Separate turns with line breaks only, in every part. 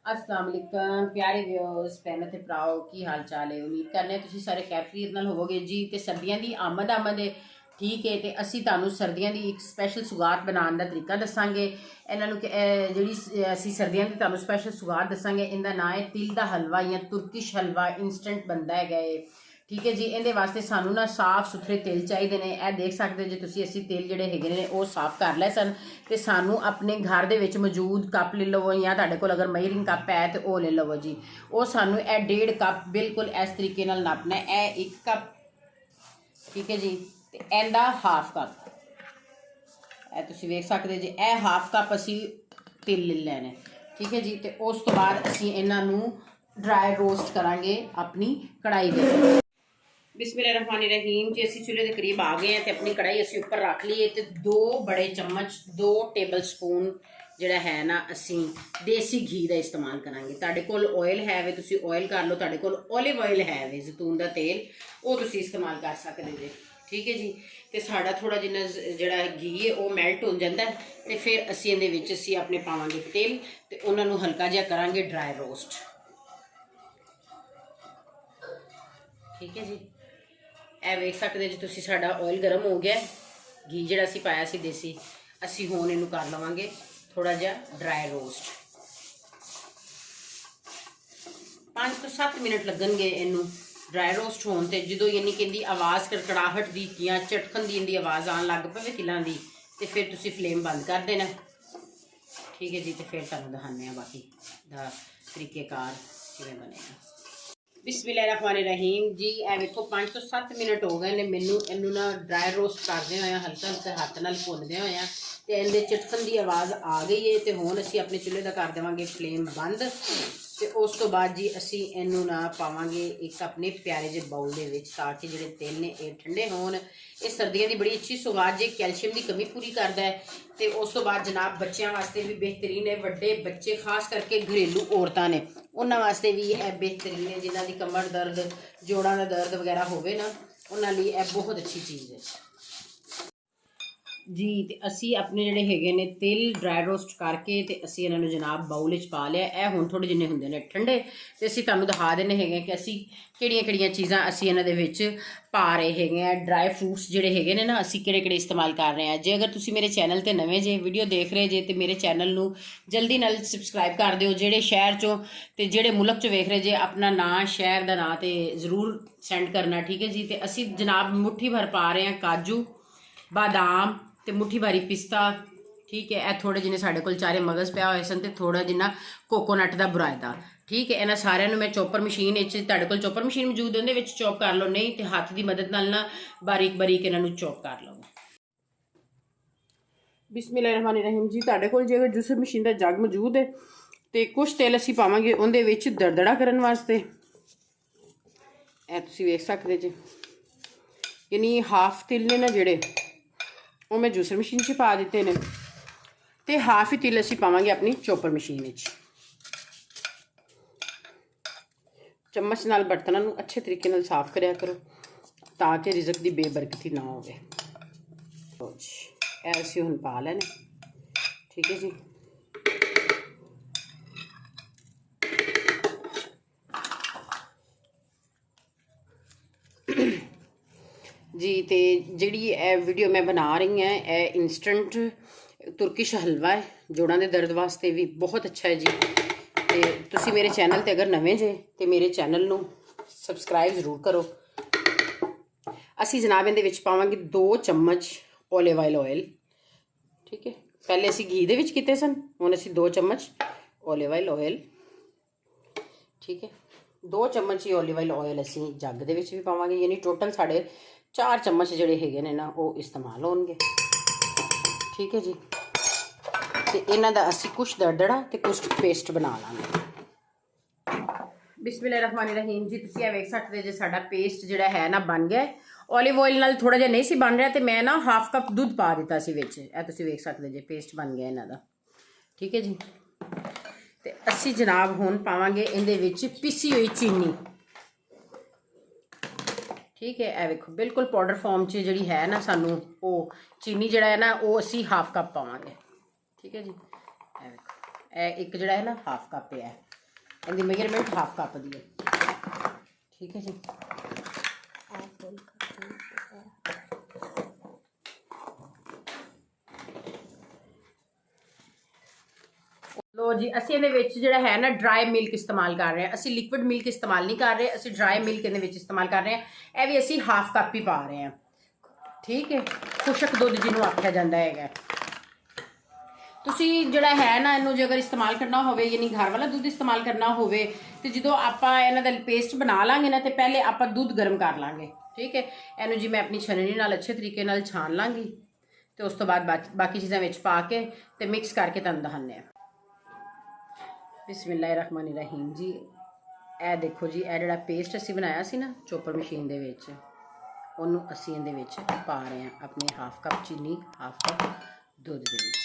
अस्सलाम वालेकुम प्यारे व्यूअर्स भैनों ते भराओ की हाल चाल है। उम्मीद करने तुसीं सारे खैरियत नाल होवोगे जी। ते सर्दियां दी आमद है ठीक है। तो असी तुहानूं सर्दियां दी एक स्पैशल सुगात बनाने का तरीका दसांगे। इन्हां नूं जिहड़ी असी सर्दियां दी तुहानूं स्पैशल सुगात दसांगे, इहदा नाम है तिल दा हलवा या तुर्किश हलवा इंस्टेंट बनता है। ठीक है जी। इहदे वास्ते सानू ना साफ सुथरे तेल चाहिए ने। यह देख सकते जो तुसीं असी तेल जिहड़े हैगे ने वो साफ कर लै सन। ते सानू अपने घर दे विच मौजूद कप ले लवो या तुहाडे कोल अगर मेजरिंग कप है तो वह ले लवो जी। वो सानू 1.5 कप बिल्कुल इस तरीके नाल नापना है। यह 1 कप ठीक है जी। ते इहदा हाफ कप तुसीं वेख सकते जी। यह हाफ कप असी तिल ले लैने ठीक है जी। तो उस तो बाद असी इन्हां नूं ड्राई रोस्ट करांगे अपनी कढ़ाई में। बिस्मिल्लाहिर्रहमानिर्रहीम जी। असी चूल्हे के करीब आ गए हैं तो अपनी कढ़ाई असी उपर रख ली है। तो 2 बड़े चम्मच 2 टेबल स्पून जोड़ा है ना असी देसी घी का इस्तेमाल करांगे। तुहाडे कोल ऑयल है वे तुसीं ऑयल कर लो, तुहाडे कोल ओलिव ऑयल है वे जैतून का तेल वो तुसीं इस्तेमाल कर सकते जे ठीक है जी। तो साड़ा थोड़ा जिन्ना जोड़ा घी है वो मैल्ट हो जाता है। तो फिर असी इहदे विच असी अपने पावांगे तिल ते उन्हां नूं हल्का जिहा करांगे ड्राई रोस्ट ठीक है जी। ए वेख सकते जी तुसीं साडा ऑयल गर्म हो गया, घी जिहड़ा असीं पाया सी देसी असीं हुण इहनूं कर लवांगे थोड़ा जिहा ड्राई रोस्ट। 5 तो 7 मिनट लगणगे इहनूं ड्राई रोस्ट होण ते। जदों यानी कि इहदी आवाज़ कड़कड़ाहट दी या झटकन दी इहदी आवाज़ आउण लग पवे तिलां दी ते फिर तुसीं फ्लेम बंद कर देना ठीक है जी। तो फिर तुहानूं दिखाने आ बाकी दा तरीकेकार किवें बनेगा। बिस्मिल्लाहिर्रहमानिर्रहीम जी। ए वेखो 5 तो 7 मिनट हो गए ने मैनू इनू ना ड्राई रोस्ट करदे होया हल्का हल्का हत्थ नाल भुनदे होया ते इहदे झटकन की आवाज़ आ गई है। तो हुण असीं अपने चुल्हे का कर देवांगे फ्लेम बंद। तो उस तो बाद जी असीं इनू ना पावांगे एक अपने प्यारे जे बाउल दे विच ताकि जिहड़े तिल ने ये ठंडे होण। ये सर्दियों की बड़ी अच्छी सुगात जे कैल्शियम की कमी पूरी करता है। तो उस तो बाद जनाब बच्चों वास्ते भी बेहतरीन है। वड्डे बच्चे खास करके घरेलू औरतां ने उन्हां वास्ते भी यह बेहतरीन है। जिन्हां दी कमर दर्द जोड़ां दा दर्द वगैरह होवे ना उन्हां लई यह बहुत अच्छी चीज़ है जी। तो असी अपने जोड़े हैगे ने तिल ड्राई रोस्ट करके तो असी इन्होंने जनाब बाउल पा लिया। यह हुण थोड़े जिन्ने होंदे ने ठंडे तो असी तुहानूं दिखा देने हैगे कि असी किहड़ियां चीज़ां असी इन्हां दे विच पा रहे हैगे आ। ड्राई फ्रूट्स जिहड़े हैगे ने ना असी किहड़े इस्तेमाल कर रहे हैं। जे अगर तुसीं मेरे चैनल ते नवें जे वीडियो देख रहे जे तो मेरे चैनल नूं जल्दी नाल सबसक्राइब कर दिओ। जिहड़े शहर चों ते जिहड़े मुल्क चों वेख रहे जे अपना नाम शहर का नाम तो जरूर सेंड करना ठीक है जी। तो असी जनाब मुट्ठी भर पा रहे हैं काजू बादाम तो मुट्ठी भारी पिस्ता ठीक है। यह थोड़े जिन्हें साढ़े कोल चारे मगज़ पिया होए सन ते थोड़ा जिन्ना कोकोनट का बुरादा ठीक है। इन्हां सारिਆਂ मैं चॉपर मशीन तुहाडे कोल चॉपर मशीन मौजूद उहदे विच चॉप कर लो, नहीं तो हत्थ की मदद नाल ना बारीक बारीक इन्हां चॉप कर लो। बिस्मिल्लाहिर्रहमानिर्रहीम जी। तुहाडे कोल जे अगर जूसर मशीन का जग मौजूद है तो कुछ तेल असीं पावांगे उहदे विच दरदड़ा करन वास्ते। ए तुसीं वेख सकदे जी यानी हाफ तिल ने ना जिहड़े वो मैं जूसर मशीन च पा दिते ने ते हाफ ही तिल असीं पावांगे अपनी चॉपर मशीन विच। चम्मच नाल बर्तनों नूं अच्छे तरीके नाल साफ करिया करो ताकि रिजक की बेबरकती ना होवे। जी असीं हुण पा लैने ठीक है जी। जी तो जी वीडियो मैं बना रही हैं यह इंस्टेंट तुर्किश हलवा है। जोड़ों के दर्द वास्ते भी बहुत अच्छा है जी। तो तुसी मेरे चैनल ते अगर नवें जे तो मेरे चैनल नूं सबसक्राइब जरूर करो। असी जनाब इहदे विच पावांगे 2 चम्मच ओलिव ऑयल ठीक है। पहले असी घी दे विच कीते सन, हुण असी 2 चम्मच ओलिव ऑयल ठीक है। 2 चम्मच ही ओलिव ऑयल असी जग दे विच भी पावांगे यानी टोटल साढ़े 4 चम्मच जिहड़े हैगे ने ना वो इस्तेमाल होणगे ठीक है जी। तो इन्हां दा असी कुछ दरदड़ा तो कुछ पेस्ट बना लांगे। बिस्मिल्लाहिर्रहमानिर्रहीम जी। तुसीं वेख सकते जे साडा पेस्ट जिहड़ा है ना बन गया। ओलिव ऑयल नाल थोड़ा जिहा नहीं सी बन रहा तो मैं ना हाफ कप दूध पा दिता सी विच। ए तुसीं वेख सकते जे पेस्ट बन गया इन्हां दा ठीक है जी। तो असी जनाब हुण पावांगे इहदे विच पिसी हुई चीनी ठीक है। ए वेखो बिल्कुल पाउडर फॉर्म च जिहड़ी है ना सानू वो चीनी जिहड़ा है ना वो असी हाफ कप पावांगे ठीक है जी। ए वेखो एक जिहड़ा है ना हाफ कप है ਇਹਦੀ ਮੇਜਰਮੈਂਟ ਹਾਫ ਕੱਪ ਦੀ ਹੈ। ਠੀਕ ਹੈ ਜੀ। ਲੋ ਜੀ, ਅਸੀਂ ਇਹਦੇ ਵਿੱਚ ਜਿਹੜਾ ਹੈ ਨਾ ਡਰਾਈ ਮਿਲਕ ਇਸਤੇਮਾਲ ਕਰ ਰਹੇ ਹਾਂ। ਅਸੀਂ ਲਿਕਵਿਡ ਮਿਲਕ ਇਸਤੇਮਾਲ ਨਹੀਂ ਕਰ ਰਹੇ, ਅਸੀਂ ਡਰਾਈ ਮਿਲਕ ਇਹਦੇ ਵਿੱਚ ਇਸਤੇਮਾਲ ਕਰ ਰਹੇ ਹਾਂ। ਇਹ ਵੀ ਅਸੀਂ ਹਾਫ ਕੱਪ ਹੀ ਪਾ ਰਹੇ ਹਾਂ। ਠੀਕ ਹੈ, ਖੁਸ਼ਕ ਦੁੱਧ ਜਿਹਨੂੰ ਆਖਿਆ ਜਾਂਦਾ ਹੈਗਾ। ਤੁਸੀਂ ਜਿਹੜਾ ਹੈ ਨਾ ਇਹਨੂੰ ਜੇ ਅਗਰ ਇਸਤੇਮਾਲ ਕਰਨਾ ਹੋਵੇ, ਯਾਨੀ ਘਰ ਵਾਲਾ ਦੁੱਧ ਇਸਤੇਮਾਲ ਕਰਨਾ ਹੋਵੇ, ਤੇ ਜਦੋਂ ਆਪਾਂ ਇਹਨਾਂ ਦਾ ਪੇਸਟ ਬਣਾ ਲਾਂਗੇ ਨਾ, ਤੇ ਪਹਿਲੇ ਆਪਾਂ ਦੁੱਧ ਗਰਮ ਕਰ ਲਾਂਗੇ। ਠੀਕ ਹੈ, ਇਹਨੂੰ ਜੀ ਮੈਂ ਆਪਣੀ ਛਣਨੀ ਨਾਲ ਅੱਛੇ ਤਰੀਕੇ ਨਾਲ ਛਾਣ ਲਾਂਗੀ, ਤੇ ਉਸ ਤੋਂ ਬਾਅਦ ਬਾਕੀ ਚੀਜ਼ਾਂ ਵਿੱਚ ਪਾ ਕੇ ਤੇ ਮਿਕਸ ਕਰਕੇ ਤੁਹਾਨੂੰ ਦਿਖਾਉਂਦੇ ਹਾਂ। ਬਿਸਮਿल्लाहिर्रहमानिर्रहीम जी। ਇਹ ਦੇਖੋ ਜੀ, ਇਹ ਜਿਹੜਾ ਪੇਸਟ ਅਸੀਂ ਬਣਾਇਆ ਸੀ ਨਾ ਚੋਪਰ ਮਸ਼ੀਨ ਦੇ ਵਿੱਚ, ਉਹਨੂੰ ਅਸੀਂ ਇਹਦੇ ਵਿੱਚ ਪਾ ਰਹੇ ਹਾਂ, ਆਪਣੀ ਹਾਫ ਕੱਪ ਚੀਨੀ, ਹਾਫ ਕੱਪ ਦੁੱਧ ਦੇ ਵਿੱਚ।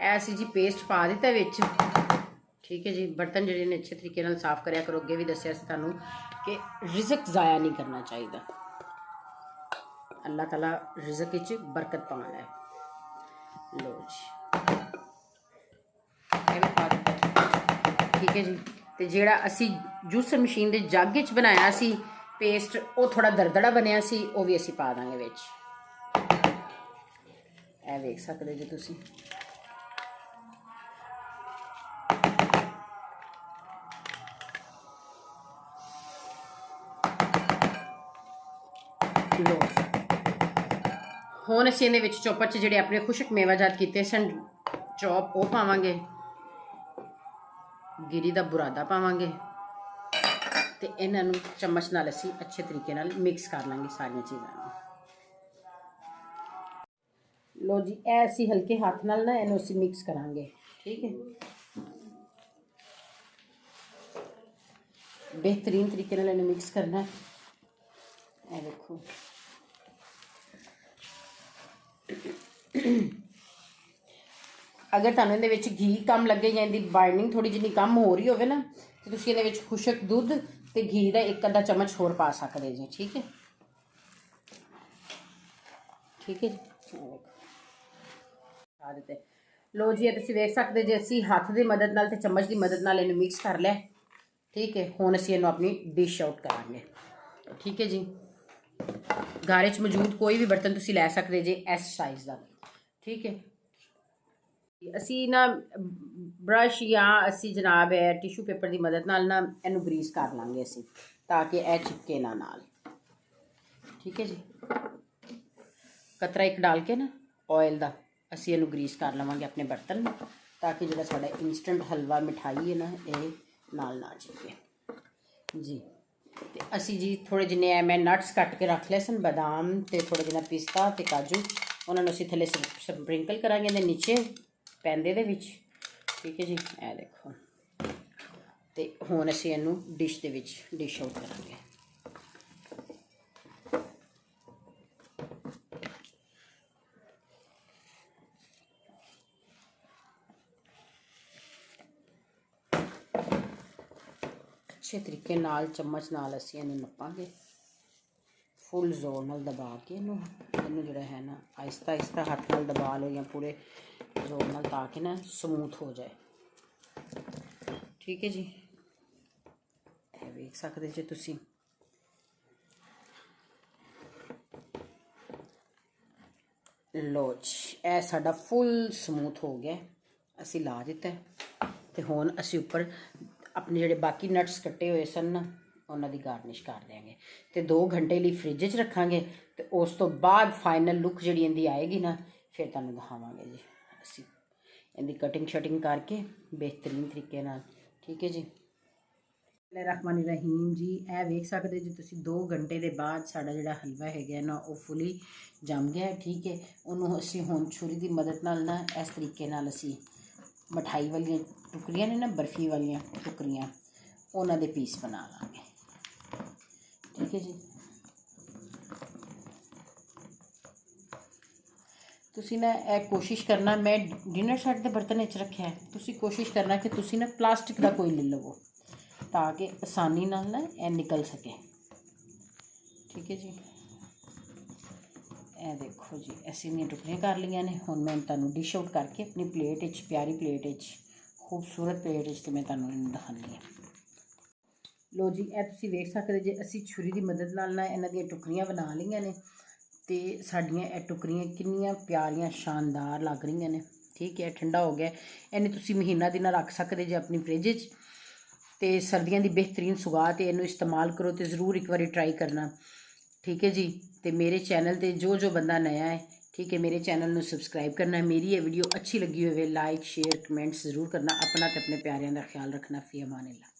ਇਹ ਅਸੀਂ ਜੀ ਪੇਸਟ ਪਾ ਦਿੱਤਾ ਵਿੱਚ। ਠੀਕ ਹੈ ਜੀ। ਬਰਤਨ ਜਿਹੜੇ ਨੇ ਅੱਛੇ ਤਰੀਕੇ ਨਾਲ ਸਾਫ਼ ਕਰਿਆ ਕਰੋ। ਅੱਗੇ ਵੀ ਦੱਸਿਆ ਸੀ ਤੁਹਾਨੂੰ ਕਿ ਰਿਜ਼ਕ ਜ਼ਾਇਆ ਨਹੀਂ ਕਰਨਾ ਚਾਹੀਦਾ। ਅੱਲਾਹ ਤਾਲਾ ਰਿਜ਼ਕ ਵਿੱਚ ਬਰਕਤ ਪਾਉਂਦਾ ਹੈ। ਲੋ ਜੀ, ਇਹ ਵੀ ਪਾ ਦਿੱਤਾ। ਠੀਕ ਹੈ ਜੀ। ਤੇ ਜਿਹੜਾ ਅਸੀਂ ਜੂਸਰ ਮਸ਼ੀਨ ਦੇ ਜੱਗ ਵਿੱਚ ਬਣਾਇਆ ਸੀ ਪੇਸਟ, ਉਹ ਥੋੜਾ ਦਰਦੜਾ ਬਣਿਆ ਸੀ, ਉਹ ਵੀ ਅਸੀਂ ਪਾ ਦਾਂਗੇ ਵਿੱਚ। ਇਹ ਵੇਖ ਸਕਦੇ ਜੀ ਤੁਸੀਂ। ਲੋ, ਹੁਣ ਅਸੀਂ ਇਹਦੇ ਵਿੱਚ ਚੋਪਰ 'ਚ ਜਿਹੜੇ ਆਪਣੇ ਖੁਸ਼ਕ ਮੇਵਾਜਾਤ ਕੀਤੇ ਸਨ ਚੌਪ, ਉਹ ਪਾਵਾਂਗੇ। ਗਿਰੀ ਦਾ ਬੁਰਾਦਾ ਪਾਵਾਂਗੇ, ਤੇ ਇਹਨਾਂ ਨੂੰ ਚਮਚ ਨਾਲ ਅਸੀਂ ਅੱਛੇ ਤਰੀਕੇ ਨਾਲ ਮਿਕਸ ਕਰ ਲਾਂਗੇ ਸਾਰੀਆਂ ਚੀਜ਼ਾਂ ਨੂੰ। ਲੋ ਜੀ, ਇਹ ਅਸੀਂ ਹਲਕੇ ਹੱਥ ਨਾਲ ਨਾ ਇਹਨੂੰ ਅਸੀਂ ਮਿਕਸ ਕਰਾਂਗੇ। ਠੀਕ ਹੈ, बेहतरीन तरीके नाल इन्हें मिक्स करना है। ये देखो, अगर तुहानूं इहदे विच घी कम लगे या इहदी बाइंडिंग थोड़ी जिन्नी कम हो रही होवे ना, तो तुसीं इहदे विच खुशक दुध ते घी का एक अद्धा चम्मच होर पा सकदे जी। ठीक है, ठीक है जी। आ दिते। लो जी, ये तुसीं वेख सकदे जे असीं हत्थ दी मदद नाल ते चम्मच दी मदद नाल इहनूं मिक्स कर लिया। ठीक है, हुण असीं इहनूं अपनी डिश आउट करांगे। ठीक है जी। घर च मौजूद कोई भी बर्तन तुसीं लै सकदे जे इस साइज़ का। ठीक है, असी ना ब्रश या असी जनाब है टिशू पेपर की मदद नाल ना इनू ग्रीस कर लांगे असी, ताकि यह चिपके ना नाल। ठीक है जी। कतरा एक डाल के ना ऑयल का असी इनू ग्रीस कर लवांगे अपने बर्तन में, ताकि जो साडा इंस्टेंट हलवा मिठाई है ना, ये नाल ना चिपके जी। ते असी जी थोड़े जिन्ने मैं नट्स कट के रख लिया सन, बादाम ते थोड़ा जिन्ना पिस्ता ते काजू, उन्होंने असी थले स्प्रिंकल करांगे दे नीचे पैंदे दे विच। ठीक है जी, ए देखो। ते हुण असी इनू डिश दे विच डिश आउट करांगे। अच्छे तरीके नाल चम्मच नाल असी इनू नपांगे, फुल जोर नाल दबा के इनू जोड़ा है ना आहिस्ता आहिस्ता हाथ नाल दबा लो या पूरे जोर नाल, ताकि ना स्मूथ हो जाए। ठीक है जी, ये देख सकते जे तुसी। लो जी, यह साडा फुल स्मूथ हो गया, असी ला दिता है। ते हुण असी उपर अपने जोड़े बाकी नट्स कट्टे हुए सन ना, उन्होंने गार्निश कर देंगे। तो 2 घंटे लिए फ्रिज च रखांगे, तो उस तो बाद फाइनल लुक जी इनकी आएगी ना, फिर तुहानूं दिखावांगे जी असी इनकी कटिंग शटिंग करके बेहतरीन तरीके नाल। ठीक है जी। रहमानिर्रहीम जी, ए वेख सकते जी तुसीं 2 घंटे के बाद साडा जिहड़ा हलवा है ना, वो फुली जम गया। ठीक है, उन्होंने असी हुण छुरी की मदद नाल ना इस तरीके नाल असी मिठाई वाली टुकड़ियाँ ने ना, बर्फी वाली टुकड़ियाँ, उन्होंने पीस बना लाँगे। ठीक है जी। तुसी ना कोशिश करना, मैं डिनर सैट के बर्तन च रखा है, तुसी कोशिश करना कि तुसी ना प्लास्टिक का कोई ले लवो, ताकि आसानी नाल ना यह निकल सके। ठीक है जी। ए देखो जी, ऐसी इन्नी टुकड़ियाँ कर लिया ने। हुण मैं तुहानूं डिश आउट करके अपनी प्लेट प्यारी प्लेट खूबसूरत प्लेट ਵਿੱਚ ਤੇ ਮੈਂ ਤੁਹਾਨੂੰ ਇਹਨੂੰ ਦਿਖਾਉਂਦੀ ਹਾਂ। ਲੋ ਜੀ, ਇਹ ਤੁਸੀਂ ਵੇਖ ਸਕਦੇ ਜੇ ਅਸੀਂ ਛੁਰੀ ਦੀ ਮਦਦ ਨਾਲ ਨਾ ਇਹਨਾਂ ਦੀਆਂ ਟੁਕੜੀਆਂ ਬਣਾ ਲਈਆਂ ਨੇ ਤੇ ਸਾਡੀਆਂ ਇਹ ਟੁਕੜੀਆਂ ਕਿੰਨੀਆਂ ਪਿਆਰੀਆਂ ਸ਼ਾਨਦਾਰ ਲੱਗ ਰਹੀਆਂ ਨੇ। ਠੀਕ ਹੈ, ਠੰਡਾ ਹੋ ਗਿਆ। ਇਹਨੇ ਤੁਸੀਂ ਮਹੀਨਾ ਦਿਨ ਰੱਖ ਸਕਦੇ ਜੇ ਆਪਣੀ ਫ੍ਰਿਜ 'ਚ ਤੇ ਸਰਦੀਆਂ ਦੀ ਬਿਹਤਰੀਨ ਸੁਗਾਤ ਇਹਨੂੰ ਇਸਤੇਮਾਲ ਕਰੋ ਤੇ ਜ਼ਰੂਰ ਇੱਕ ਵਾਰੀ ਟਰਾਈ ਕਰਨਾ। ठीक है जी। तो मेरे चैनल पे जो बंदा नया है, ठीक है, मेरे चैनल में सबसक्राइब करना। मेरी ये वीडियो अच्छी लगी हुई लाइक शेयर कमेंट्स ज़रूर करना। अपना तो अपने प्यारिਆਂ ਦਾ ख्याल रखना। फी अमान अल्लाह।